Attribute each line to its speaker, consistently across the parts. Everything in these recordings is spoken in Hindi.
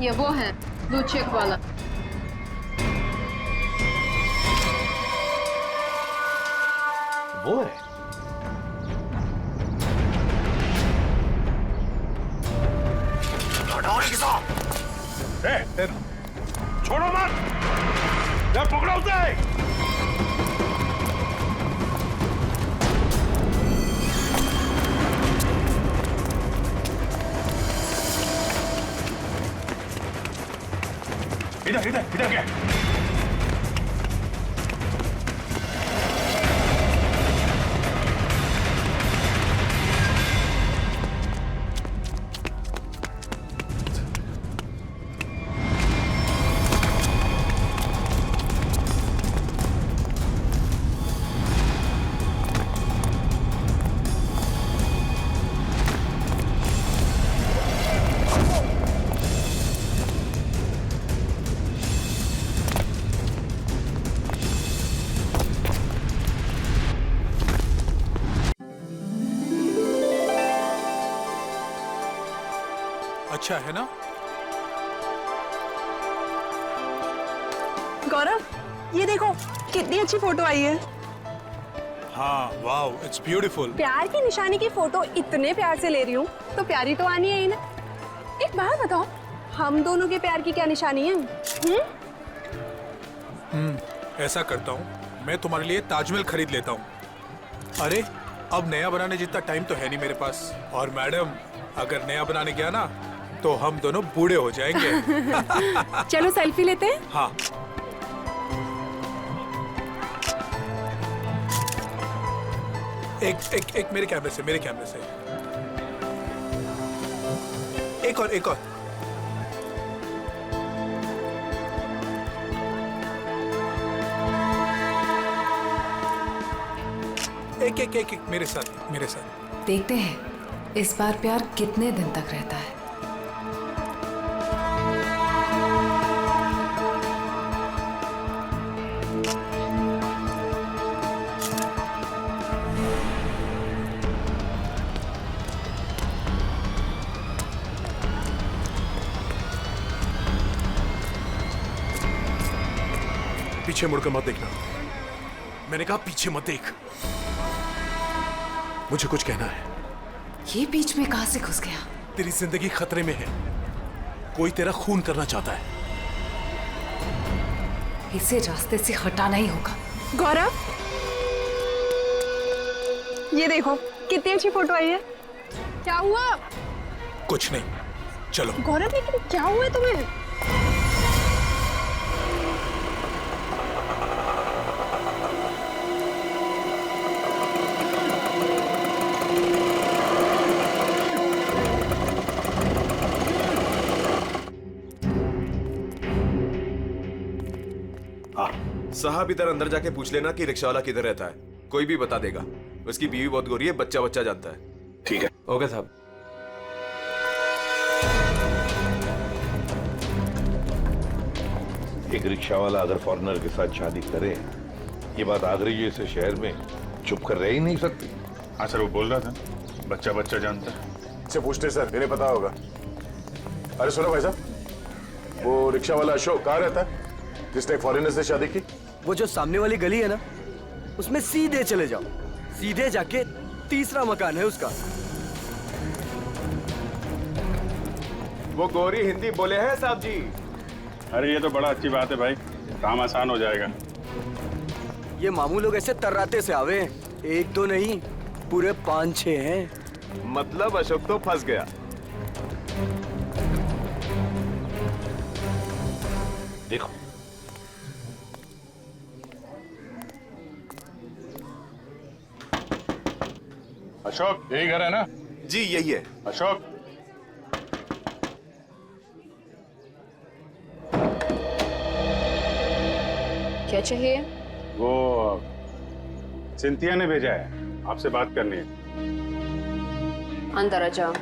Speaker 1: ये वो है ब्लू चेक वाला।
Speaker 2: वो है?
Speaker 3: छोड़ो मत, जब पकड़ो उसे। इधर इधर इधर क्या?
Speaker 4: अच्छा है ना?
Speaker 5: गौरव, ये देखो कितनी अच्छी फोटो आई है।
Speaker 4: हाँ, वाओ, इट्स ब्यूटीफुल।
Speaker 5: प्यार की निशानी की फोटो इतने प्यार से ले रही हूँ तो प्यारी तो आनी है ही ना। एक बात बताओ, हम दोनों के प्यार की क्या निशानी है?
Speaker 4: ऐसा करता हूँ, मैं तुम्हारे लिए ताजमहल खरीद लेता हूँ। अरे, अब नया बनाने जितना टाइम तो है नहीं मेरे पास। और मैडम, अगर नया बनाने गया ना तो हम दोनों बूढ़े हो जाएंगे।
Speaker 5: चलो सेल्फी लेते हैं।
Speaker 4: हाँ। एक मेरे कैमरे से, एक और एक मेरे साथ।
Speaker 6: देखते हैं इस बार प्यार कितने दिन तक रहता है।
Speaker 2: पीछे मुड़कर मत देखना। मैंने कहा पीछे मत देख। मुझे कुछ कहना है।
Speaker 6: ये बीच में कहां से घुस गया?
Speaker 2: तेरी जिंदगी खतरे में है। कोई तेरा खून करना चाहता है।
Speaker 6: इसे रास्ते से हटाना ही होगा।
Speaker 5: गौरव, ये देखो कितनी अच्छी फोटो आई है। क्या हुआ?
Speaker 4: कुछ नहीं, चलो।
Speaker 5: गौरव, लेकिन क्या हुआ तुम्हें?
Speaker 7: साहब, इधर अंदर जाके पूछ लेना कि रिक्शा वाला किधर रहता है। कोई भी बता देगा। उसकी बीवी बहुत गोरी है, बच्चा जानता है।
Speaker 3: ठीक है।
Speaker 7: ओके साहब।
Speaker 8: एक रिक्शा वाला अगर फॉरेनर के साथ शादी करे, ये बात आगरी जैसे शहर में चुप कर रह ही नहीं सकती।
Speaker 3: हाँ सर, वो बोल रहा था बच्चा जानता है।
Speaker 9: इससे पूछते सर, इन्हें पता होगा। अरे सुनो भाई साहब, वो रिक्शा वाला अशोक कहाँ रहता है जिसने एक फॉरेनर से शादी की?
Speaker 10: वो जो सामने वाली गली है ना, उसमें सीधे चले जाओ। सीधे जाके तीसरा मकान है उसका।
Speaker 7: वो गोरी हिंदी बोले हैं साहब जी।
Speaker 3: अरे ये तो बड़ा अच्छी बात है भाई, काम आसान हो जाएगा।
Speaker 10: ये मामू लोग ऐसे तर्राते से आवे, एक दो नहीं पूरे 5-6 हैं।
Speaker 7: मतलब अशोक तो फंस गया।
Speaker 8: देखो,
Speaker 3: अशोक, यही घर है ना?
Speaker 7: जी यही है।
Speaker 3: अशोक,
Speaker 1: क्या चाहिए?
Speaker 3: वो सिंथिया ने भेजा है, आपसे बात करनी है।
Speaker 1: अंदर आ जाओ।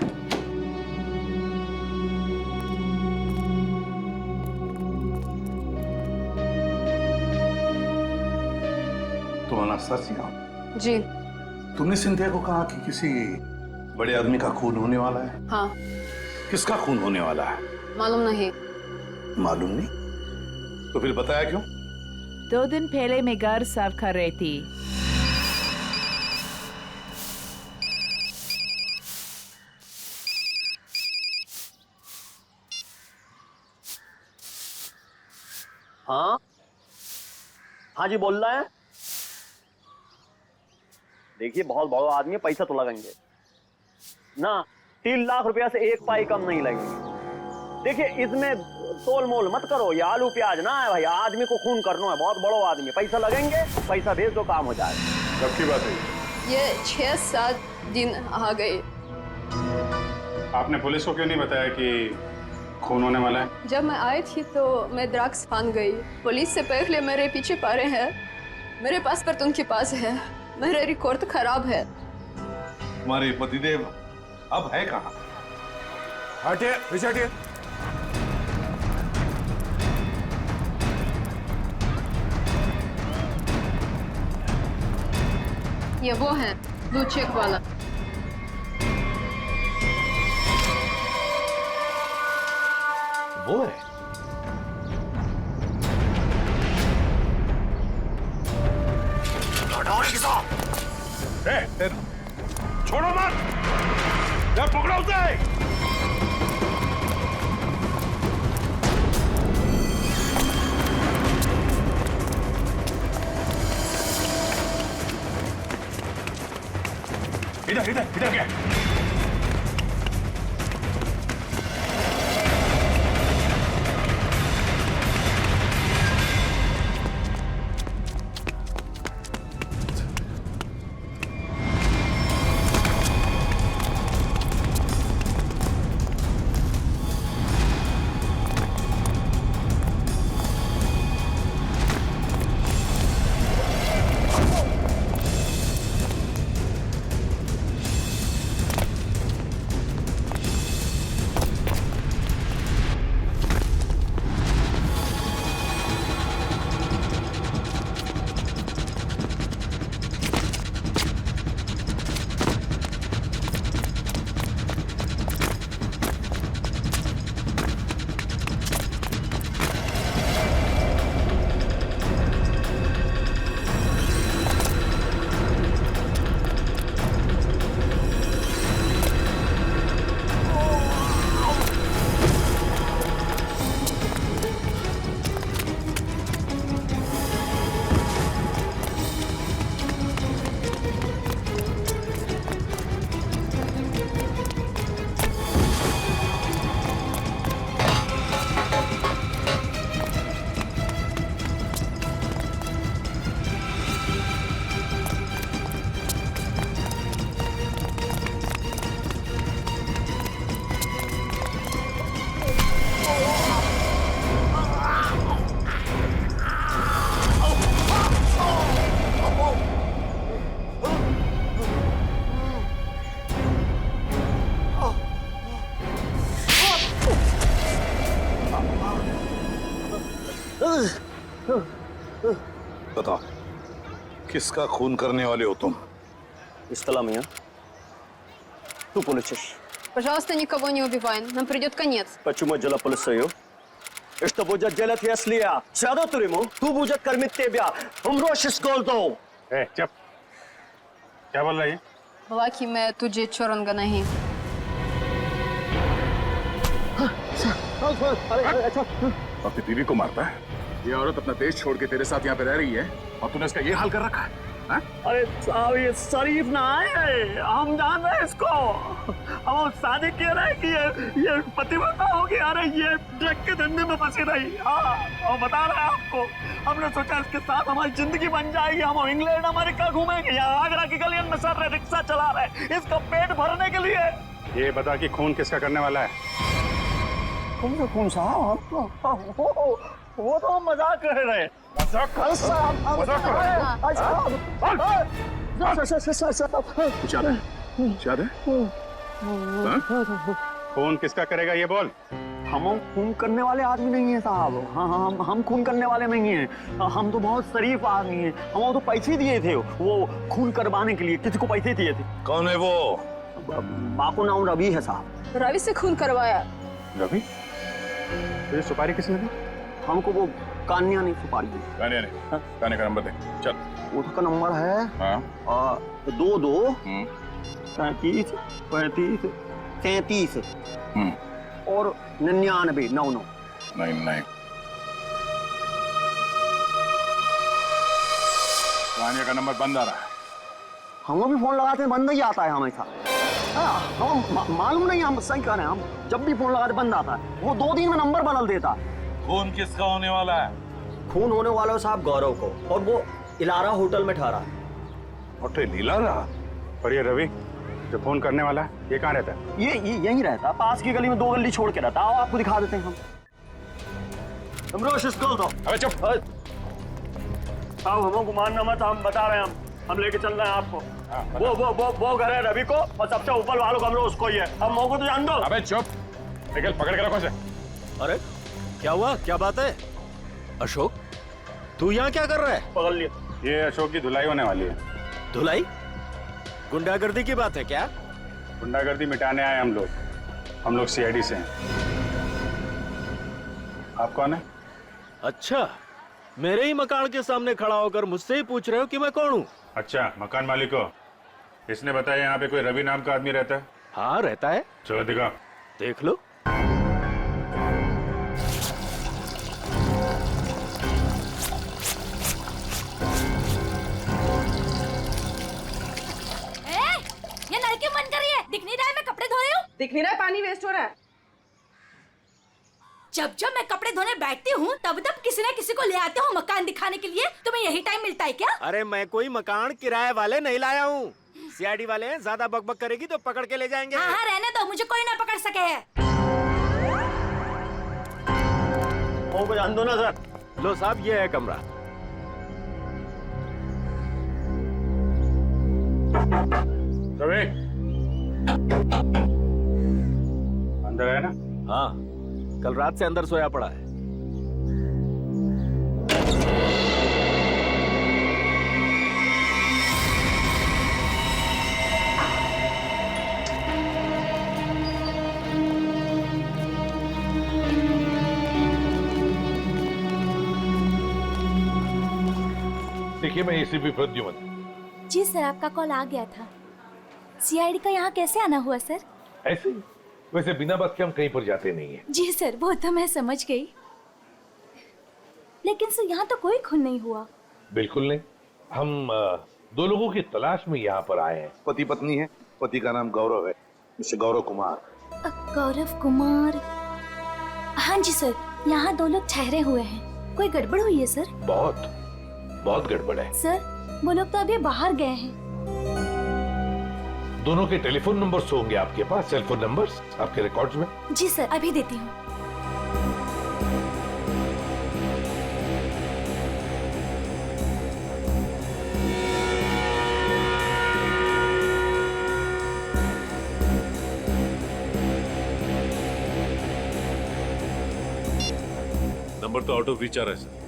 Speaker 11: तुम अनास्तासिया?
Speaker 1: जी।
Speaker 11: तुमने सिंथिया को कहा कि किसी बड़े आदमी का खून होने वाला है?
Speaker 1: हाँ।
Speaker 11: किसका खून होने वाला है?
Speaker 1: मालूम नहीं।
Speaker 11: मालूम नहीं। तो फिर बताया क्यों?
Speaker 12: 2 दिन पहले मैं घर साफ कर रही थी।
Speaker 10: हाँ हाँ जी, बोल रहा है। देखिए बहुत बड़ा आदमी है, पैसा तो लगेंगे ना। 3 लाख रुपया से 1 पाई कम नहीं लगेंगे। देखिए इसमें तोल मोल मत करो, ये आलू प्याज ना है भाई, आदमी को खून करना है, बहुत बड़ा आदमी है। पैसा लगेंगे, पैसा भेज दो, काम हो जाएगा।
Speaker 9: कब की बात है?
Speaker 1: ये 6-7 दिन आ गए।
Speaker 3: आपने पुलिस को क्यों नहीं बताया कि खून होने वाला है?
Speaker 1: जब मैं आई थी तो मैं ड्रग्स फान गई। पुलिस से पहले मेरे पीछे पड़े हैं। मेरे पासपोर्ट उनके पास है, मेरे रिकॉर्ड खराब है।
Speaker 11: तुम्हारे पतिदेव अब है कहाँ?
Speaker 9: हटिए, पीछे हटिए।
Speaker 1: ये वो है ब्लू चेक वाला।
Speaker 11: वो है?
Speaker 9: छोड़ो मत, या पकड़ो उसे। इधर इधर इधर क्या?
Speaker 11: बताओ, किसका खून करने वाले हो तुम?
Speaker 10: Исталамия. Tu полицейский.
Speaker 1: Пожалуйста, никого не убивай, нам придет конец.
Speaker 10: Почему дело полицию? И что будет делать, если я сяду в тюрьму? Ту будет кормить тебя. Умрешь с голоду.
Speaker 3: चुप। क्या बोल रही है?
Speaker 1: बोला कि मैं तुझे छोड़ूंगा नहीं।
Speaker 9: अपनी बीवी को मारता है? ये औरत अपना देश छोड़ के तेरे साथ यहाँ पे रह रही है और तूने इसका ये हाल कर रखा है?
Speaker 10: अरे साहब, ये शरीफ ना है, हम जान रहे हैं इसको। हम शादी कह रहे हैं कि ये पतिव्रता होगी। अरे ये ड्रग के धंधे में फंसी रही। हाँ, और बता रहे हैं आपको, हमने सोचा इसके साथ हमारी जिंदगी बन जाएगी। हम इंग्लैंड अमेरिका घूमेंगे, यहाँ आगरा की गलियन में सर रहे, रिक्शा चला रहे, इसका पेट भरने के लिए।
Speaker 3: ये बता कि खून किसका करने वाला है?
Speaker 10: कौन साहब? वो तो हम मजाक कर रहे हैं।
Speaker 9: मजाक कर रहे हैं? कुछ याद है?
Speaker 3: खून किसका करेगा ये बोल।
Speaker 10: हम खून करने वाले आदमी नहीं है साहब। हाँ, हम खून करने वाले नहीं हैं। हम तो बहुत शरीफ आदमी हैं। हम तो पैसे दिए थे वो खून करवाने के लिए। किसी को पैसे दिए थे।
Speaker 11: कौन है वो?
Speaker 10: बापू नाम रवि है साहब।
Speaker 1: रवि से खून करवाया।
Speaker 9: रवि?
Speaker 3: तो ये सुपारी किसने दी?
Speaker 10: हमको वो कान्या ने सुपारी दी।
Speaker 9: कान्या ने? कान्या का नंबर दे चल।
Speaker 10: उसका नंबर है
Speaker 9: हाँ
Speaker 10: 22 35 35 37 और 99 99।
Speaker 9: नहीं कान्या का नंबर बंद आ रहा है।
Speaker 10: हम भी फोन लगाते हैं बंद ही आता है हमेशा। हम मालूम नहीं, हम सही कह रहे हैं, हम जब भी फोन लगाते बंद आता है। वो 2 दिन में नंबर बदल देता है।
Speaker 11: खून किसका होने वाला है?
Speaker 10: खून होने वाला है साहब गौरव को, और वो इलारा होटल में ठहरा है।
Speaker 11: होटल इलारा?
Speaker 3: और ये रवि जो फोन करने वाला है ये कहाँ रहता है?
Speaker 10: ये यहीं रहता है, पास की गली में 2 गली छोड़ के रहता है। आओ आपको दिखा देते हैं हम।
Speaker 9: अबे चुप।
Speaker 10: आओ, हमको मानना मत, हम बता रहे हैं, हम लेके चल रहे हैं आपको। वो घर है रवि को, और सबसे ऊपर वालों कमरा उसको ही है। हम मौको तो जान दो।
Speaker 3: अबे चुप, निकल, पकड़ के रखो इसे।
Speaker 10: अरे क्या हुआ, क्या बात है? अशोक तू यहाँ क्या कर रहा है? पकड़ लिया।
Speaker 3: ये अशोक की धुलाई होने वाली है।
Speaker 10: धुलाई? गुंडागर्दी की बात है क्या?
Speaker 3: गुंडागर्दी मिटाने आए हम लोग CID से हैं। आप कौन है?
Speaker 10: अच्छा, मेरे ही मकान के सामने खड़ा होकर मुझसे ही पूछ रहे हो कि मैं कौन हूँ?
Speaker 3: अच्छा, मकान मालिक हो। इसने बताया यहाँ पे कोई रवि नाम का आदमी रहता है?
Speaker 10: हाँ रहता है।
Speaker 3: चलो दिखाओ।
Speaker 10: देख लो।
Speaker 1: ये नल क्यों बंद कर रही है? दिख नहीं रहा है मैं कपड़े धो रही हूँ?
Speaker 5: दिख नहीं रहा है पानी वेस्ट हो रहा है।
Speaker 1: जब जब मैं कपड़े धोने बैठती हूँ तब तब किसी न किसी को ले आते हो मकान दिखाने के लिए। तुम्हें यही टाइम मिलता है क्या?
Speaker 10: अरे मैं कोई मकान किराए वाले नहीं लाया हूँ। CID वाले हैं, ज्यादा बकबक करेगी तो पकड़ के ले जाएंगे।
Speaker 1: हाँ रहने दो, मुझे कोई ना पकड़ सके है।
Speaker 10: को जान दो ना सर। लो साहब, ये है कमरा।
Speaker 3: रवि अंदर है ना?
Speaker 10: हाँ, कल रात से अंदर सोया पड़ा है।
Speaker 8: देखिए, मैं ACP प्रद्युमन।
Speaker 1: जी सर, आपका कॉल आ गया था। CID का यहाँ कैसे आना हुआ सर?
Speaker 8: ऐसे ही, वैसे बिना बात के हम कहीं पर जाते नहीं है।
Speaker 1: जी सर, वो तो मैं समझ गई, लेकिन सर यहाँ तो कोई खून नहीं हुआ।
Speaker 8: बिल्कुल नहीं। हम 2 लोगों की तलाश में यहाँ पर आए हैं।
Speaker 11: पति पत्नी है। पति का नाम गौरव है, मिस्टर गौरव कुमार।
Speaker 1: गौरव कुमार? हाँ जी सर, यहाँ 2 लोग ठहरे हुए हैं। कोई गड़बड़ हुई है सर?
Speaker 8: बहुत गड़बड़ है
Speaker 1: सर। वो लोग तो अभी बाहर गए हैं।
Speaker 8: दोनों के टेलीफोन नंबर्स होंगे आपके पास, सेलफोन नंबर्स आपके रिकॉर्ड्स में?
Speaker 1: जी सर, अभी देती हूँ।
Speaker 11: नंबर तो आउट ऑफ रीच आ रहा है सर।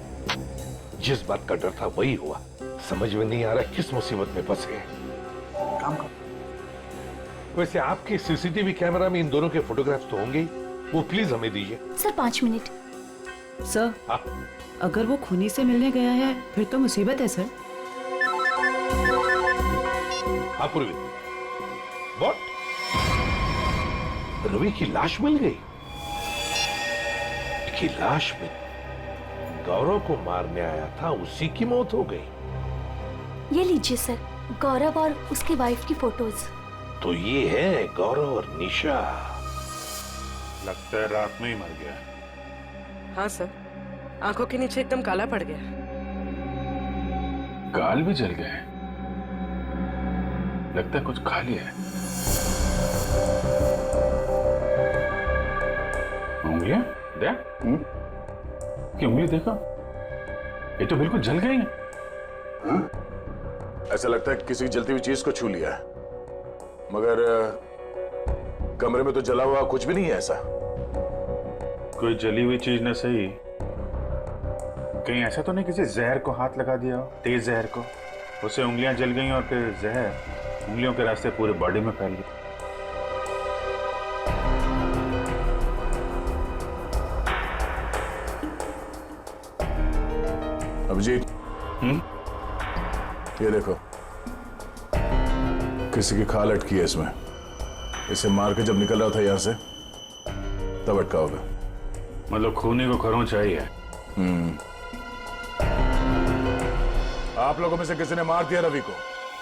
Speaker 8: जिस बात का डर था वही हुआ। समझ में नहीं आ रहा किस मुसीबत में फंस गए।
Speaker 3: काम कर।
Speaker 8: वैसे आपके CCTV कैमरा में इन दोनों के फोटोग्राफ्स तो होंगे ही, वो प्लीज हमें दीजिए।
Speaker 1: Sir 5 minute.
Speaker 6: सर, अगर वो खूनी से मिलने गया है फिर तो मुसीबत है सर।
Speaker 8: हाँ पूर्वी, व्हाट? रवि की लाश मिल गई? की लाश में गौरव को मारने आया था, उसी की मौत हो गई।
Speaker 1: ये लीजिए सर, गौरव और उसकी वाइफ की फोटोज।
Speaker 8: तो ये है गौरव और निशा।
Speaker 3: लगता है रात में ही मर गया।
Speaker 6: हाँ सर, आंखों के नीचे एकदम काला पड़ गया।
Speaker 3: गाल भी जल गए। लगता है कुछ खा लिया है। उंगलियां देख। की उंगली देखो, ये तो बिल्कुल जल गई है।
Speaker 9: ऐसा लगता है किसी जलती हुई चीज को छू लिया है, मगर कमरे में तो जला हुआ कुछ भी नहीं है। ऐसा
Speaker 3: कोई जली हुई चीज न सही, कहीं ऐसा तो नहीं किसी जहर को हाथ लगा दिया हो, तेज जहर को, उससे उंगलियां जल गई और फिर जहर उंगलियों के रास्ते पूरे बॉडी में फैल गया।
Speaker 9: अभिजीत, ये देखो, किसी की खाल अटकी है इसमें। इसे मार के जब निकल रहा था यहाँ से तब अटका होगा।
Speaker 3: मतलब खूनी को खरोंच चाहिए।
Speaker 9: आप लोगों में से किसी ने मार दिया रवि को?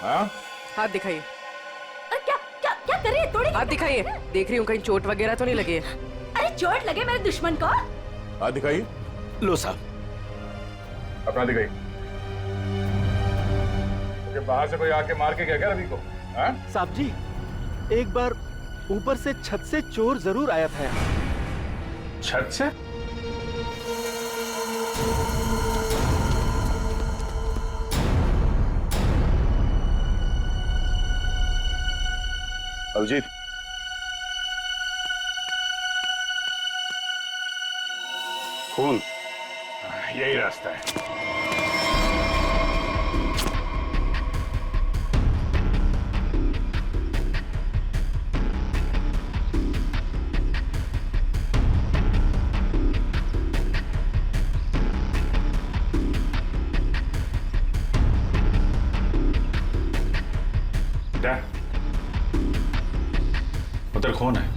Speaker 9: हाँ,
Speaker 6: हाथ दिखाइए।
Speaker 5: क्या क्या क्या कर रही है? तोड़ी
Speaker 6: हाथ दिखाइए। देख रही हूँ कहीं चोट वगैरह तो नहीं लगी है।
Speaker 5: अरे चोट लगे मेरे दुश्मन को।
Speaker 9: हाथ दिखाइए।
Speaker 11: लो साहब,
Speaker 9: अपना दिखाइए। मुझे बाहर से कोई आके मार के क्या रवि को? हाँ?
Speaker 10: साहब जी, एक बार ऊपर से छत से चोर जरूर आया था।
Speaker 3: छत से?
Speaker 9: अभिजीत,
Speaker 3: खून, यही रास्ता है। उधर खून है।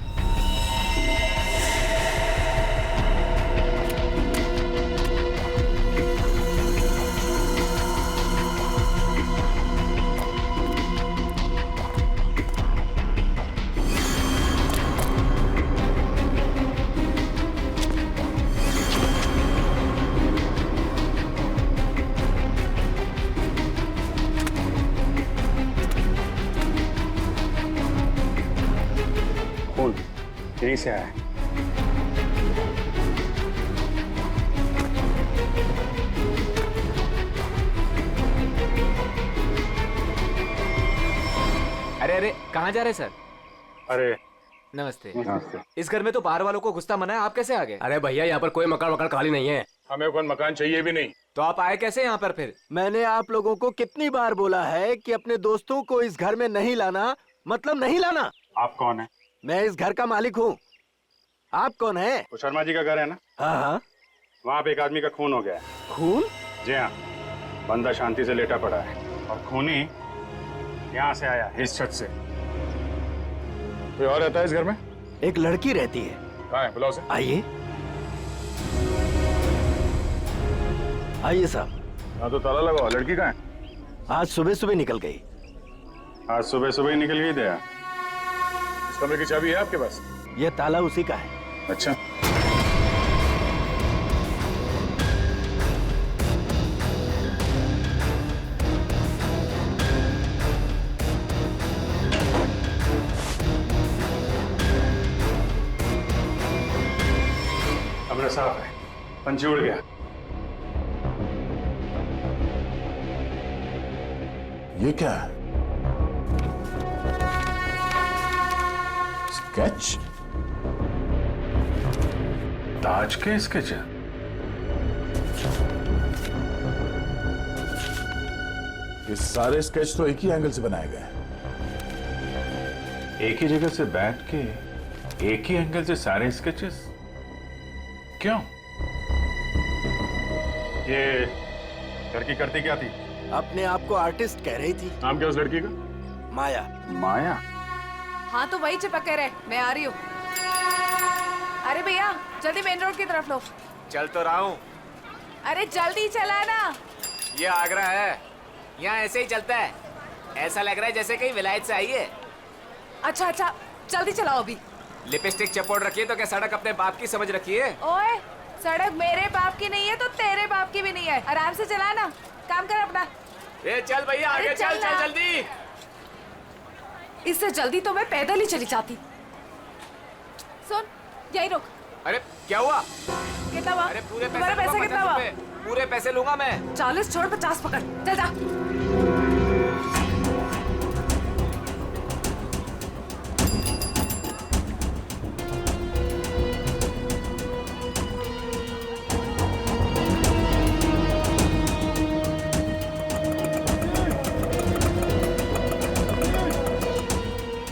Speaker 3: यहीं से आया है।
Speaker 13: अरे अरे, कहाँ जा रहे सर?
Speaker 3: अरे
Speaker 13: नमस्ते।
Speaker 3: नमस्ते।
Speaker 13: इस घर में तो बाहर वालों को घुसता मना है, आप कैसे आ गए?
Speaker 10: अरे भैया, यहाँ पर कोई मकान खाली नहीं है।
Speaker 9: हमें कोई मकान चाहिए भी नहीं।
Speaker 13: तो आप आए कैसे यहाँ पर फिर?
Speaker 10: मैंने आप लोगों को कितनी बार बोला है कि अपने दोस्तों को इस घर में नहीं लाना, मतलब नहीं लाना।
Speaker 3: आप कौन है?
Speaker 10: मैं इस घर का मालिक हूँ। आप कौन है?
Speaker 3: वो शर्मा जी का घर है ना?
Speaker 10: हाँ हाँ।
Speaker 3: वहाँ पे एक आदमी का खून हो गया है।
Speaker 10: खून?
Speaker 3: जी हाँ, बंदा शांति से लेटा पड़ा है और खूनी यहाँ से आया, इस छत से।
Speaker 9: कोई और रहता है इस घर में?
Speaker 10: एक लड़की रहती है।
Speaker 9: कहाँ है? बुलाओ उसे।
Speaker 10: आइए आइए साहब।
Speaker 9: हाँ, तो ताला लगाओ। लड़की कहाँ है?
Speaker 10: आज सुबह सुबह निकल गई।
Speaker 3: आज सुबह सुबह ही निकल गई दया।
Speaker 9: इस कमरे की चाबी है आपके पास?
Speaker 10: ये ताला उसी का है।
Speaker 9: अच्छा,
Speaker 3: कमरा साफ है, पंची उड़ गया।
Speaker 9: ये क्या है? स्केच?
Speaker 3: ताज के स्केच है।
Speaker 9: ये सारे स्केच तो एक ही एंगल से बनाए गए हैं।
Speaker 3: एक ही जगह से बैठ के एक ही एंगल से सारे स्केचेस? क्यों? ये लड़की करती क्या थी?
Speaker 10: अपने आप को आर्टिस्ट कह रही थी।
Speaker 9: नाम क्या उस लड़की का?
Speaker 10: माया।
Speaker 3: माया?
Speaker 5: हाँ तो वही चिपके रहे, मैं आ रही हूँ। अरे भैया जल्दी मेन रोड की तरफ लो।
Speaker 13: चल तो रहा हूँ।
Speaker 5: अरे जल्दी चला ना।
Speaker 13: ये आगरा है, यहाँ ऐसे ही चलता है। ऐसा लग रहा है जैसे कहीं विलायत से आई है।
Speaker 5: अच्छा अच्छा, जल्दी चलाओ अभी।
Speaker 13: लिपस्टिक चपोड़ रखी है तो क्या सड़क अपने बाप की समझ रखी है?
Speaker 5: ओए, सड़क मेरे बाप की नहीं है तो तेरे बाप की भी नहीं है। आराम से चला ना, काम कर अपना।
Speaker 13: ए चल भैया आगे चल चल जल्दी।
Speaker 5: इससे जल्दी तो मैं पैदल ही चली जाती। सुन, यही रुक।
Speaker 13: अरे क्या हुआ?
Speaker 5: कितना हुआ?
Speaker 13: अरे पूरे
Speaker 5: तुम्हारे पैसे कितना हुआ?
Speaker 13: पूरे पैसे लूंगा मैं।
Speaker 5: 40 छोड़ 50 पकड़, चल जा।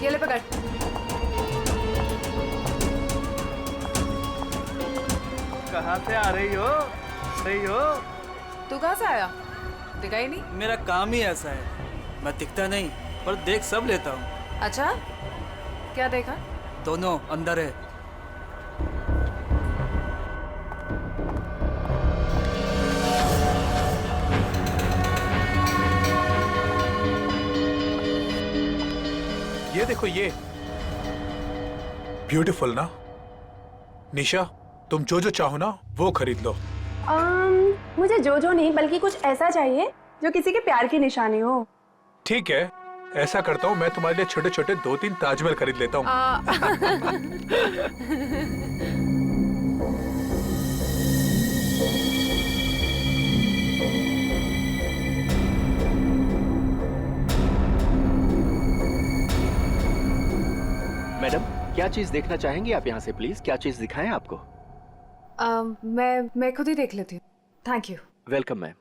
Speaker 5: ये ले पकड़।
Speaker 10: कहाँ से आ रही हो?
Speaker 12: तू कहाँ से आया? दिखा ही नहीं।
Speaker 14: मेरा काम ही ऐसा है, मैं दिखता नहीं पर देख सब लेता हूँ।
Speaker 12: अच्छा, क्या देखा?
Speaker 14: दोनों अंदर है।
Speaker 4: ये देखो, ये ब्यूटीफुल ना। निशा, तुम जो जो चाहो ना वो खरीद लो।
Speaker 5: मुझे जो नहीं बल्कि कुछ ऐसा चाहिए जो किसी के प्यार की निशानी हो।
Speaker 4: ठीक है, ऐसा करता हूँ, मैं तुम्हारे लिए छोटे छोटे 2-3 ताजमहल खरीद लेता हूँ।
Speaker 15: मैडम, क्या चीज देखना चाहेंगी आप यहाँ से? प्लीज, क्या चीज दिखाएं आपको?
Speaker 12: मैं खुद ही देख लेती हूँ। Thank you.
Speaker 15: Welcome ma'am.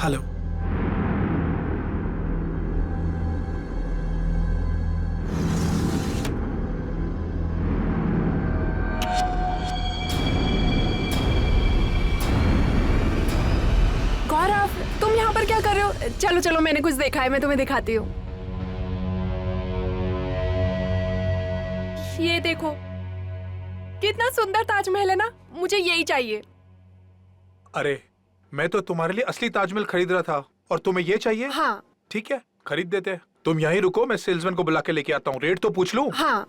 Speaker 4: Hello.
Speaker 5: Gaurav, तुम यहाँ पर क्या कर रहे हो? चलो चलो, मैंने कुछ देखा है, मैं तुम्हें दिखाती हूँ। ये देखो, कितना सुंदर ताजमहल है ना, मुझे यही चाहिए।
Speaker 4: अरे, मैं तो तुम्हारे लिए असली ताजमहल खरीद रहा था और तुम्हें ये चाहिए?
Speaker 5: हाँ।
Speaker 4: ठीक है, खरीद देते हैं। तुम यहीं रुको, मैं सेल्समैन को बुला के लेके आता हूँ। रेट तो पूछ लूं?
Speaker 5: हाँ।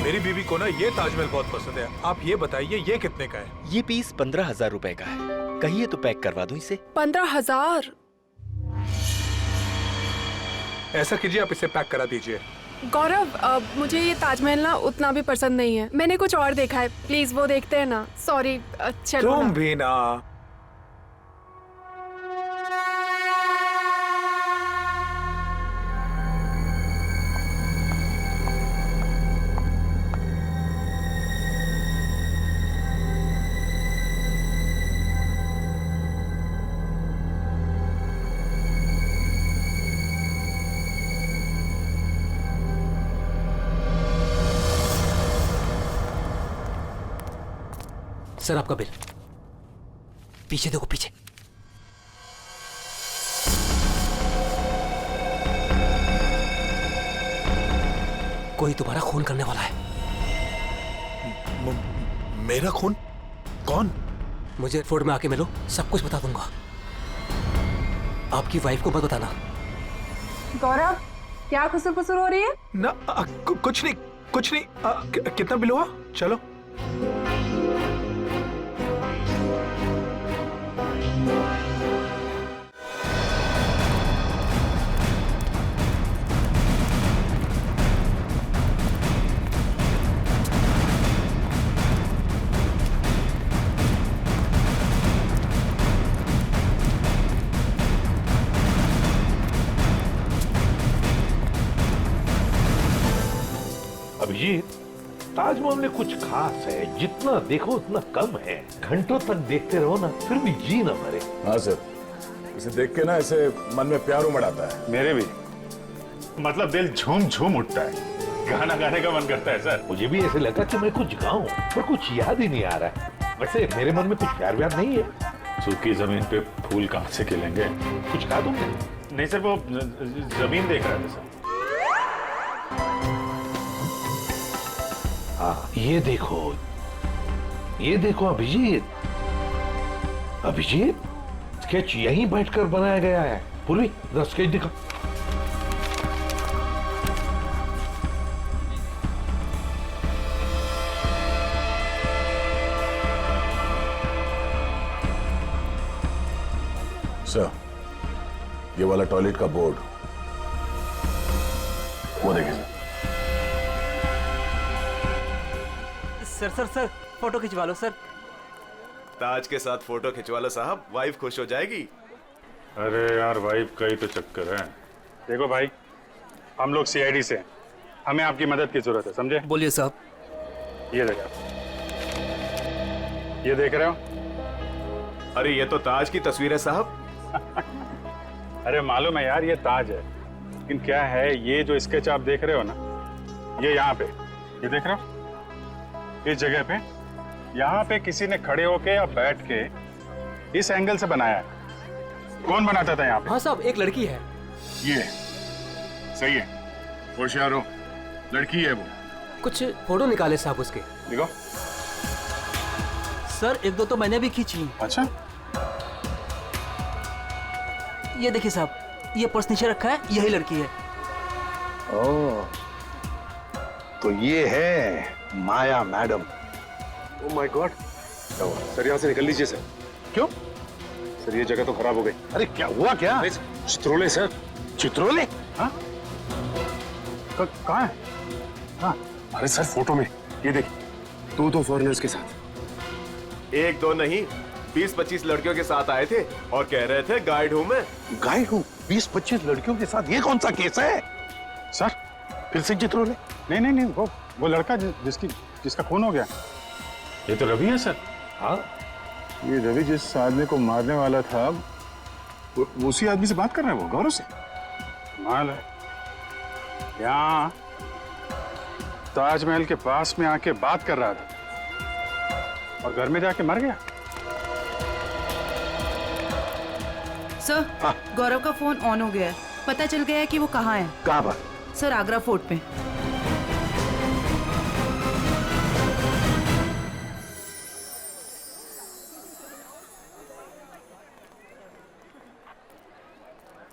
Speaker 4: मेरी बीवी को ना ये ताजमहल बहुत पसंद है। आप ये बताइए, ये कितने का है?
Speaker 15: ये पीस 15,000 रुपए का है। कहिए तो पैक करवा दूं इसे।
Speaker 5: 15,000?
Speaker 4: ऐसा कीजिए, आप इसे पैक करा दीजिए।
Speaker 5: गौरव, मुझे ये ताजमहल ना उतना भी पसंद नहीं है। मैंने कुछ और देखा है, प्लीज वो देखते हैं ना। सॉरी, चलो
Speaker 4: तुम
Speaker 5: ना।
Speaker 4: भी ना।
Speaker 16: सर, आपका बिल। पीछे देखो, पीछे। कोई तुम्हारा खून करने वाला है।
Speaker 4: मेरा खून? कौन?
Speaker 16: मुझे एयरपोर्ट में आके मिलो, सब कुछ बता दूंगा। आपकी वाइफ को मत बताना।
Speaker 5: गौरव, क्या खुसुर फुसुर हो रही है?
Speaker 4: ना, कुछ नहीं, कुछ नहीं। कितना बिल हुआ? चलो।
Speaker 11: अभिजीत,
Speaker 8: ताजमहल में कुछ खास है, जितना देखो उतना कम है। घंटों तक देखते रहो ना, फिर भी जी ना भरे।
Speaker 9: हाँ सर, इसे देख के ना ऐसे मन में प्यार उमड़ आता है।
Speaker 3: मेरे भी, मतलब दिल झूम झूम उठता है, गाना गाने का मन करता है सर।
Speaker 8: मुझे भी ऐसे लगा कि मैं कुछ गाऊं, पर कुछ याद ही नहीं आ रहा है। वैसे मेरे मन में कुछ प्यार व्यार नहीं है।
Speaker 3: सूखी जमीन पे फूल कहाँ से खिलेंगे?
Speaker 8: कुछ कहा तुमने?
Speaker 3: नहीं सर, वो जमीन देख रहा था सर।
Speaker 8: हाँ, ये देखो अभिजीत। अभिजीत, स्केच यहीं बैठकर बनाया गया है। पूर्वी, जरा स्केच दिखा।
Speaker 9: सर, ये वाला टॉयलेट का बोर्ड, वो देखिए
Speaker 14: सर। सर फोटो खिंचवा लो सर।
Speaker 7: ताज के साथ फोटो खिंचवा लो साहब, वाइफ खुश हो जाएगी।
Speaker 3: अरे यार, वाइफ का ही तो चक्कर है। देखो भाई, हम लोग सीआईडी से हैं, हमें आपकी मदद की जरूरत है, समझे?
Speaker 16: बोलिए साहब।
Speaker 3: ये देखो, ये देख रहे हो?
Speaker 7: अरे ये तो ताज की तस्वीर है साहब।
Speaker 3: अरे मालूम है यार, ये ताज है, लेकिन क्या है, ये जो स्केच आप देख रहे हो ना, ये यहाँ पे, ये देख रहे हो, इस जगह पे, यहाँ पे किसी ने खड़े होके या बैठ के इस एंगल से बनाया है। कौन बनाता था यहाँ पे?
Speaker 16: हाँ साहब, एक लड़की है।
Speaker 9: ये सही है, होशियार हो, लड़की है वो।
Speaker 16: कुछ फोटो निकाले साहब उसके।
Speaker 3: देखो
Speaker 14: सर, एक दो तो मैंने भी खींची।
Speaker 3: अच्छा,
Speaker 14: ये देखिए साहब, ये पर्स नीचे रखा है, यही लड़की है।
Speaker 11: ओह, तो ये है Maya madam.
Speaker 9: Oh my God. Sir, यहाँ से निकल लीजिए सर।
Speaker 11: क्यों?
Speaker 9: सर, ये जगह तो खराब हो गई।
Speaker 11: अरे क्या हुआ क्या?
Speaker 9: चित्रोले सर।
Speaker 11: चित्रोले?
Speaker 3: हाँ? कहाँ है? हाँ?
Speaker 9: अरे सर, फोटो में ये देखिए, दो फॉरेनर्स के साथ।
Speaker 7: एक दो नहीं, 20-25 लड़कियों के साथ आए थे और कह रहे थे गाइड हूं मैं।
Speaker 11: गाइड हूँ? 20-25 लड़कियों के साथ? ये कौन सा केस है
Speaker 3: सर?
Speaker 11: फिर से चित्रोले?
Speaker 3: नहीं, वो लड़का जिसका खून हो गया। ये तो रवि है सर।
Speaker 11: हाँ,
Speaker 9: ये रवि जिस आदमी को मारने वाला था, वो उसी आदमी से बात कर रहा है, वो गौरव से।
Speaker 3: माल है, यहाँ ताजमहल के पास में आके बात कर रहा था और घर में जाके मर गया।
Speaker 6: सर, गौरव का फोन ऑन हो गया है। पता चल गया है कि वो कहाँ है।
Speaker 11: कहाँ पर?
Speaker 6: सर, आगरा फोर्ट पे।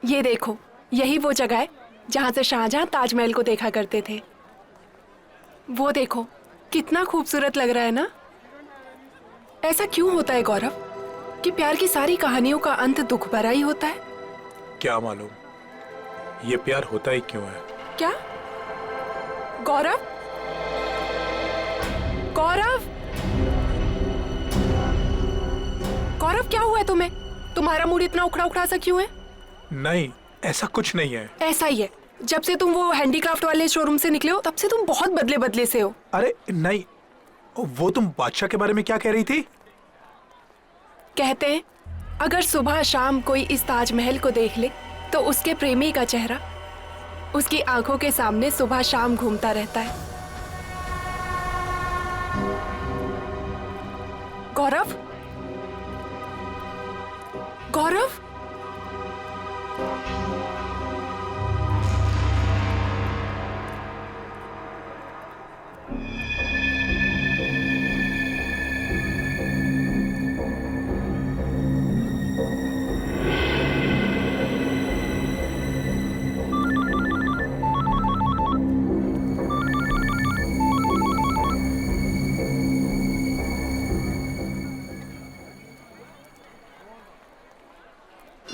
Speaker 5: ये देखो, यही वो जगह है जहां से शाहजहां ताजमहल को देखा करते थे। वो देखो, कितना खूबसूरत लग रहा है ना। ऐसा क्यों होता है गौरव कि प्यार की सारी कहानियों का अंत दुख भरा ही होता है?
Speaker 4: क्या मालूम ये प्यार होता ही क्यों है।
Speaker 5: क्या? गौरव, गौरव, गौरव, क्या हुआ है तुम्हें? तुम्हारा मूड इतना उखड़ा उखड़ा सा क्यों है?
Speaker 4: नहीं, ऐसा कुछ नहीं है।
Speaker 5: ऐसा ही है। जब से तुम वो हैंडीक्राफ्ट वाले शोरूम से निकले हो, तब से तुम बहुत बदले बदले से हो।
Speaker 4: अरे नहीं, वो तुम बादशाह के बारे में क्या कह रही थी?
Speaker 5: कहते हैं अगर सुबह शाम कोई इस ताजमहल को देख ले तो उसके प्रेमी का चेहरा उसकी आंखों के सामने सुबह शाम घूमता रहता है। गौरव, गौरव,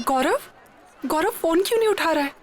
Speaker 5: गौरव, गौरव फोन क्यों नहीं उठा रहा है?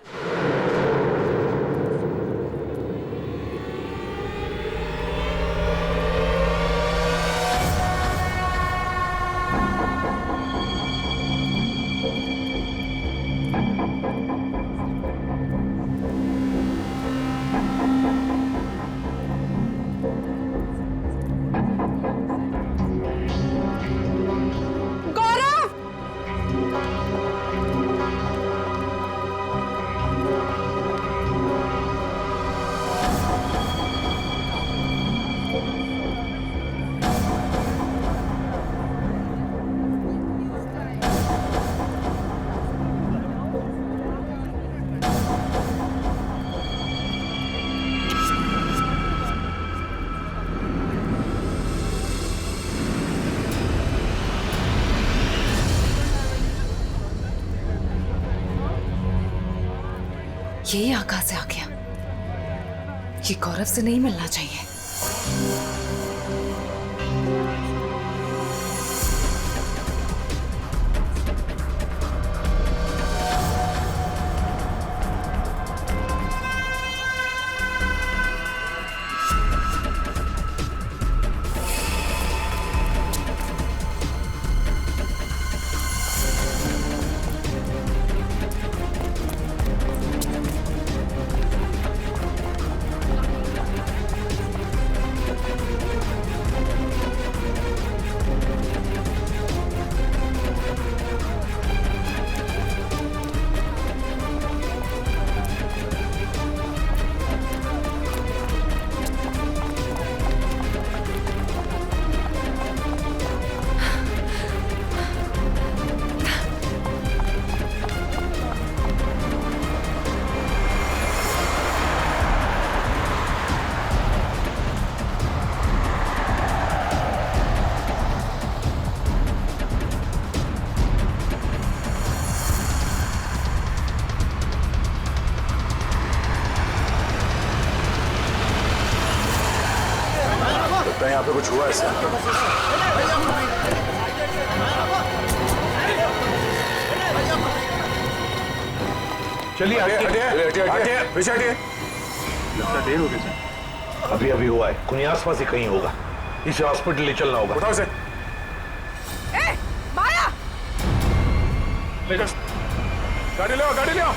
Speaker 12: ये यहाँ कहाँ से आ गया? ये गौरव से नहीं मिलना चाहिए।
Speaker 9: यहाँ पे कुछ हुआ ऐसा?
Speaker 8: चलिए
Speaker 9: हटिए, पीछे हटिए।
Speaker 3: लगता देर हो गई सर।
Speaker 8: अभी अभी हुआ है, कोई आसपास ही कहीं होगा। इसे हॉस्पिटल ले चलना होगा।
Speaker 9: उठाओ इसे।
Speaker 5: माया!
Speaker 9: गाड़ी ले आओ, गाड़ी ले आओ।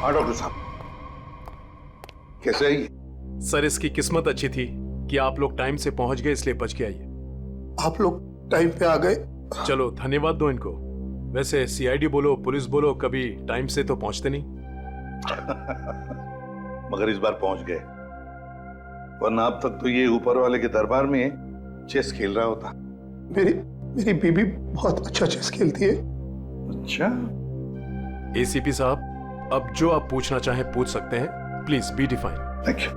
Speaker 8: हाँ डॉक्टर साहब, कैसे आई?
Speaker 2: सर इसकी किस्मत अच्छी थी कि आप लोग टाइम से पहुंच गए, इसलिए बच के आई।
Speaker 17: आप लोग टाइम पे आ गए।
Speaker 2: चलो धन्यवाद दो इनको। वैसे सीआईडी बोलो, पुलिस बोलो, कभी टाइम से तो पहुंचते नहीं।
Speaker 8: मगर इस बार पहुंच गए, वरना अब तक तो ये ऊपर वाले के दरबार में चेस खेल रहा होता।
Speaker 17: मेरी बीबी बहुत अच्छा चेस खेलती है।
Speaker 8: अच्छा।
Speaker 2: एसीपी साहब, अब जो आप पूछना चाहें पूछ सकते हैं। Please be define.
Speaker 8: Thank you.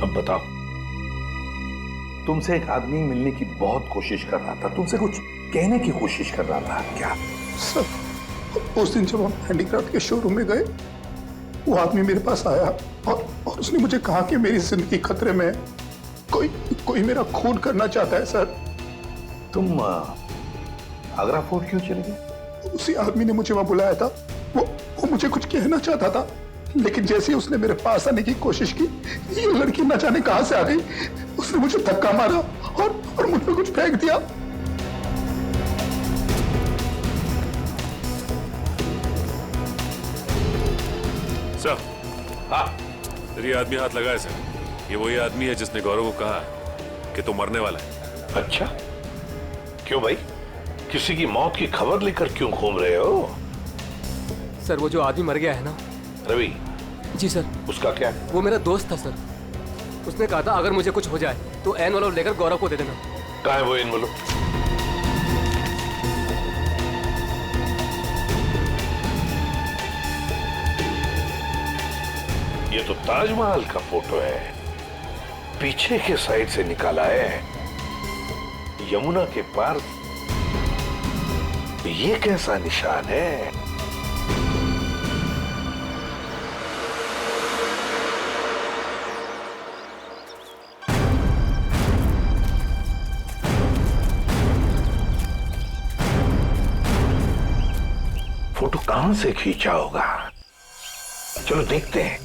Speaker 8: अब बताओ, तुमसे एक आदमी मिलने की बहुत कोशिश कर रहा था, तुमसे कुछ कहने की कोशिश कर रहा था, क्या?
Speaker 17: सर, उस दिन जब हम हैंडीक्राफ्ट के शोरूम में गए, वो आदमी मेरे पास आया और उसने मुझे कहा कि मेरी जिंदगी खतरे में है, कोई मेरा खून करना चाहता है। सर,
Speaker 8: तुम आगरा फोर्ट क्यों चले गए?
Speaker 17: उसी आदमी ने मुझे वहां बुलाया था। वो मुझे कुछ कहना चाहता था, लेकिन जैसे ही उसने मेरे पास आने की कोशिश की, ये लड़की न जाने कहां से आ गई। उसने मुझे धक्का मारा और मुझ पे कुछ फेंक दिया।
Speaker 18: सर, हाँ, ये आदमी हाथ लगाए सर। ये वही आदमी है जिसने गौरव को कहा कि तू मरने वाला है।
Speaker 8: अच्छा, क्यों भाई? किसी की मौत की खबर लेकर क्यों घूम रहे हो?
Speaker 19: सर, वो जो आदमी मर गया है ना,
Speaker 8: रवि।
Speaker 19: जी सर।
Speaker 8: उसका क्या?
Speaker 19: वो मेरा दोस्त था सर। उसने कहा था अगर मुझे कुछ हो जाए तो एनवलप लेकर गौरव को दे देना।
Speaker 8: कहाँ है वो एनवलप? ये तो ताजमहल का फोटो है, पीछे के साइड से निकाला है, यमुना के पार। ये कैसा निशान है? फोटो कहां से खींचा होगा? चलो देखते हैं।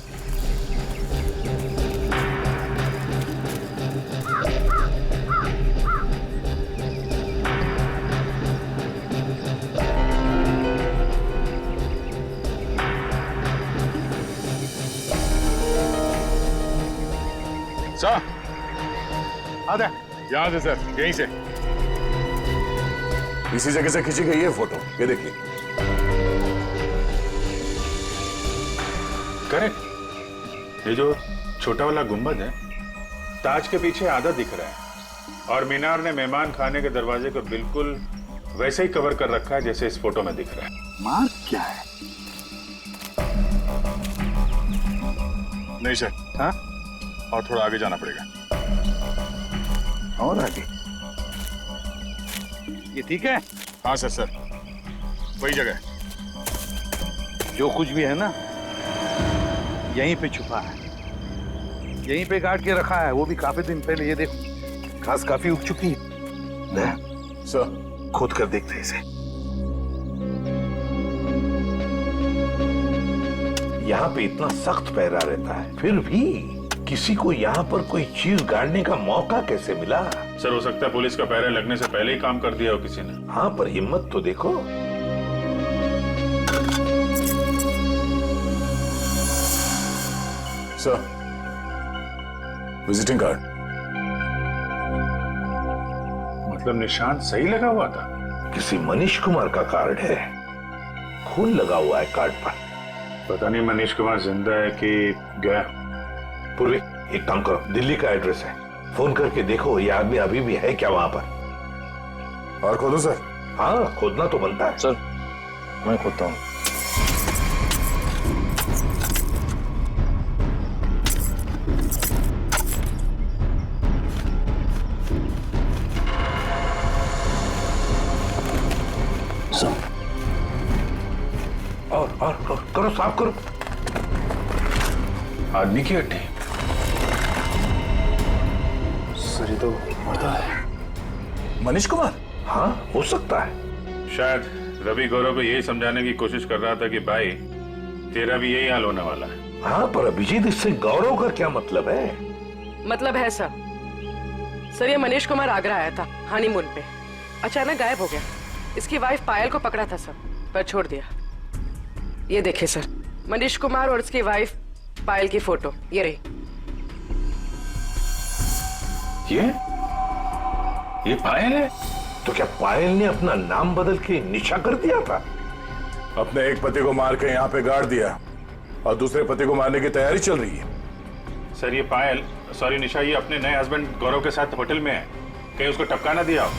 Speaker 9: यहाँ से सर, यहीं से। इसी जगह से खींची गई है फोटो, ये देखिए।
Speaker 3: करेक्ट। ये जो छोटा वाला गुंबद है, ताज के पीछे आधा दिख रहा है, और मीनार ने मेहमान खाने के दरवाजे को बिल्कुल वैसे ही कवर कर रखा है जैसे इस फोटो में दिख रहा है।
Speaker 9: मार्क क्या है? नहीं सर। हाँ? और थोड़ा आगे जाना पड़ेगा। और आगे?
Speaker 11: ये ठीक है?
Speaker 9: हाँ सर, सर वही जगह है।
Speaker 11: जो कुछ भी है ना, यहीं पे छुपा है, यहीं पे गाड़ के रखा है, वो भी काफी दिन पहले। ये देखो, घास काफी उग चुकी है।
Speaker 9: सर
Speaker 11: खोद कर देखते हैं इसे।
Speaker 8: यहाँ पे इतना सख्त पहरा रहता है, फिर भी किसी को यहाँ पर कोई चीज गाड़ने का मौका कैसे मिला?
Speaker 3: सर, हो सकता है पुलिस का पहरा लगने से पहले ही काम कर दिया हो किसी ने।
Speaker 8: हाँ, पर हिम्मत तो देखो।
Speaker 9: Sir, visiting card.
Speaker 3: मतलब निशान सही लगा हुआ था?
Speaker 8: किसी मनीष कुमार का कार्ड है, खून लगा हुआ है कार्ड पर।
Speaker 3: पता नहीं मनीष कुमार जिंदा है कि गया।
Speaker 8: पूर्वी, एक काम करो, दिल्ली का एड्रेस है, फोन करके देखो ये आदमी अभी भी है क्या वहां पर।
Speaker 9: और खोदो सर?
Speaker 8: हाँ, खोदना तो बनता है।
Speaker 11: सर, मैं खोदता हूँ।
Speaker 8: और करो, साफ करो।
Speaker 3: आदमी की हड्डी? सर, ये तो मरता है।
Speaker 9: मनीष कुमार?
Speaker 8: हाँ, हो सकता है।
Speaker 3: शायद रवि गौरव को यही समझाने की कोशिश कर रहा था कि भाई, तेरा भी यही हाल होने वाला है।
Speaker 8: हाँ, पर अभिजीत, इससे गौरव का क्या मतलब है?
Speaker 20: मतलब है सर, ये मनीष कुमार आगरा आया था हनीमून पे, अचानक गायब हो गया। इसकी वाइफ पायल को पकड़ा था सर, पर छोड़ दिया। ये देखिए सर, मनीष कुमार और उसकी वाइफ पायल की फोटो, ये रही।
Speaker 8: ये पायल है? तो क्या पायल ने अपना नाम बदल के निशा कर दिया था?
Speaker 9: अपने एक पति को मार के यहाँ पे गाड़ दिया और दूसरे पति को मारने की तैयारी चल रही है।
Speaker 3: सर, ये पायल, सॉरी निशा, ये अपने नए हस्बैंड गौरव के साथ होटल में है, कहीं उसको टपका ना दिया हो।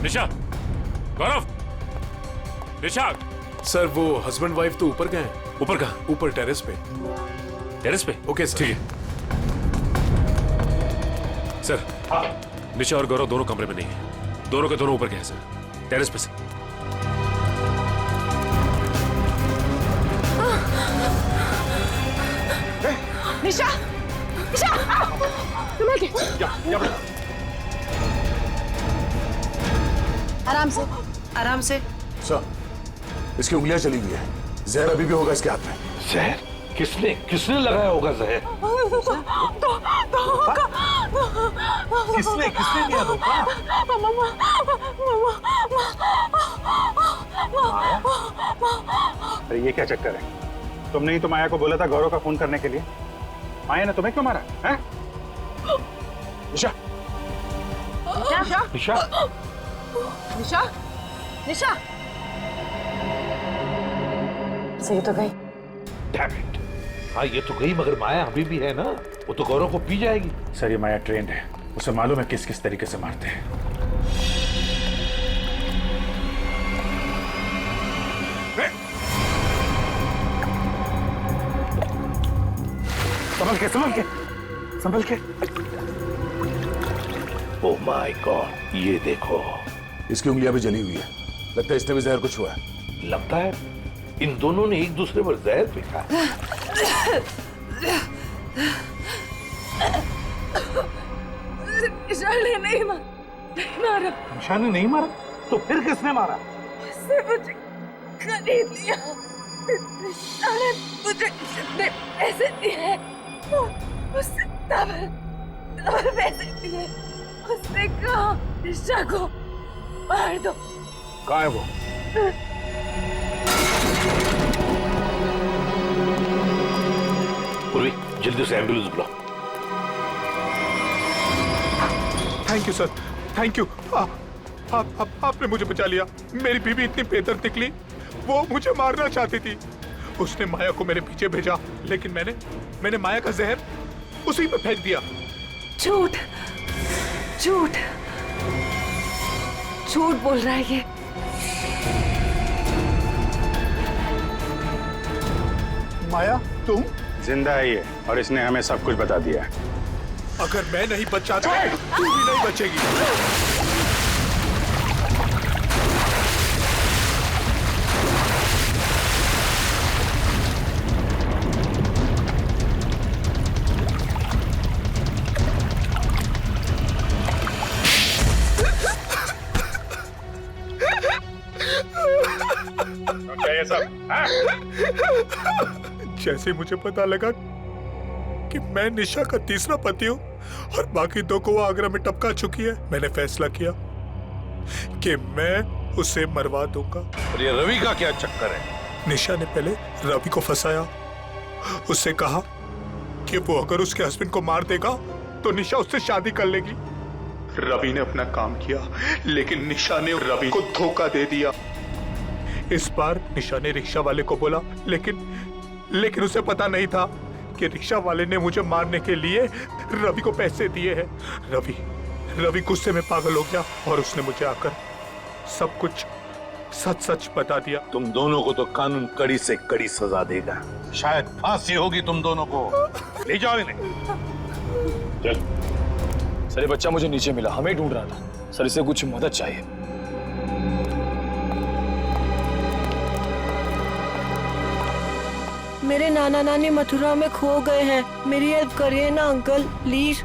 Speaker 18: निशा, गौरव, निशा।
Speaker 2: सर, वो हस्बैंड वाइफ तो ऊपर गए हैं।
Speaker 18: ऊपर कहाँ?
Speaker 2: ऊपर टेरेस पे।
Speaker 18: टेरेस पे?
Speaker 2: Okay sir.
Speaker 18: ठीक है सर। निशा और गौरव दोनों कमरे में नहीं है, दोनों के दोनों ऊपर गए हैं सर, टेरेस पे से।
Speaker 20: निशा, निशा, संभाल के।
Speaker 6: आराम से।
Speaker 9: सर, इसकी उंगलियां चली हुई है, जहर अभी भी होगा इसके हाथ में।
Speaker 8: जहर? किसने लगाया होगा जहर?
Speaker 11: किसने दिया धोखा?
Speaker 3: अरे ये क्या चक्कर है? तुमने ही तो माया को बोला था गौरव का फोन करने के लिए। माया ने तुम्हें क्यों मारा है? निशा,
Speaker 20: निशा,
Speaker 3: निशा,
Speaker 20: निशा, निशा। सही तो गई।
Speaker 8: Damn it! हाँ, ये तो गई, मगर माया अभी भी है ना, वो तो गौरव को पी जाएगी।
Speaker 3: सर, ये माया ट्रेंड है, उसे मालूम है किस किस तरीके से मारते हैं।
Speaker 11: संभल के, संभल के।
Speaker 8: ओह माय गॉड, ये देखो,
Speaker 9: इसकी उंगलियां भी जली हुई है, लगता है इसने भी जहर कुछ हुआ है।
Speaker 8: लगता है इन दोनों ने एक दूसरे पर जहर फेंका।
Speaker 20: निशा ने नहीं मारा।
Speaker 11: निशा ने नहीं मारा? तो फिर किसने मारा?
Speaker 20: उसने मुझे खरीद लिया। निशा ने मुझे जितने पैसे दिए, उससे डबल पैसे दिए। उसने कहा निशा को मार दो।
Speaker 9: कहाँ है वो?
Speaker 8: जल्दी से एम्बुलेंस बुलाओ।
Speaker 4: Thank you sir, thank you. आपने मुझे बचा लिया। मेरी बीवी इतनी बेदर्द निकली, वो मुझे मारना चाहती थी। उसने माया को मेरे पीछे भेजा, लेकिन मैंने माया का जहर उसी पे फेंक दिया।
Speaker 20: झूठ झूठ झूठ बोल रहा है ये।
Speaker 3: माया तुम? जिंदा है ये, और इसने हमें सब कुछ बता दिया है।
Speaker 4: अगर मैं नहीं बचा तो तू भी नहीं बचेगी।
Speaker 3: क्या ये सब?
Speaker 4: जैसे मुझे पता लगा कि मैं निशा का तीसरा पति हूँ और बाकी दो को वो आगरा में टपका चुकी है, मैंने फैसला किया कि मैं उसे मरवा दूंगा।
Speaker 11: और ये रवि का क्या चक्कर है?
Speaker 4: निशा ने पहले रवि को फंसाया, उससे कहा कि वो अगर उसके हस्बैंड को मार देगा तो निशा उससे शादी कर लेगी। रवि ने अपना काम किया, लेकिन निशा ने रवि को धोखा दे दिया। इस बार निशा ने रिक्शा वाले को बोला, लेकिन उसे पता नहीं था कि रिक्शा वाले ने मुझे मारने के लिए रवि को पैसे दिए हैं। रवि गुस्से में पागल हो गया और उसने मुझे आकर सब कुछ सच सच बता दिया।
Speaker 11: तुम दोनों को तो कानून कड़ी से कड़ी सजा देगा, शायद फांसी होगी तुम दोनों को। ले जाओ इन्हें।
Speaker 21: चल। सर ये बच्चा मुझे नीचे मिला, हमें ढूंढ रहा था। सर इसे कुछ मदद चाहिए।
Speaker 22: मेरे नाना नानी मथुरा में खो गए हैं, मेरी हेल्प करिए ना अंकल प्लीज।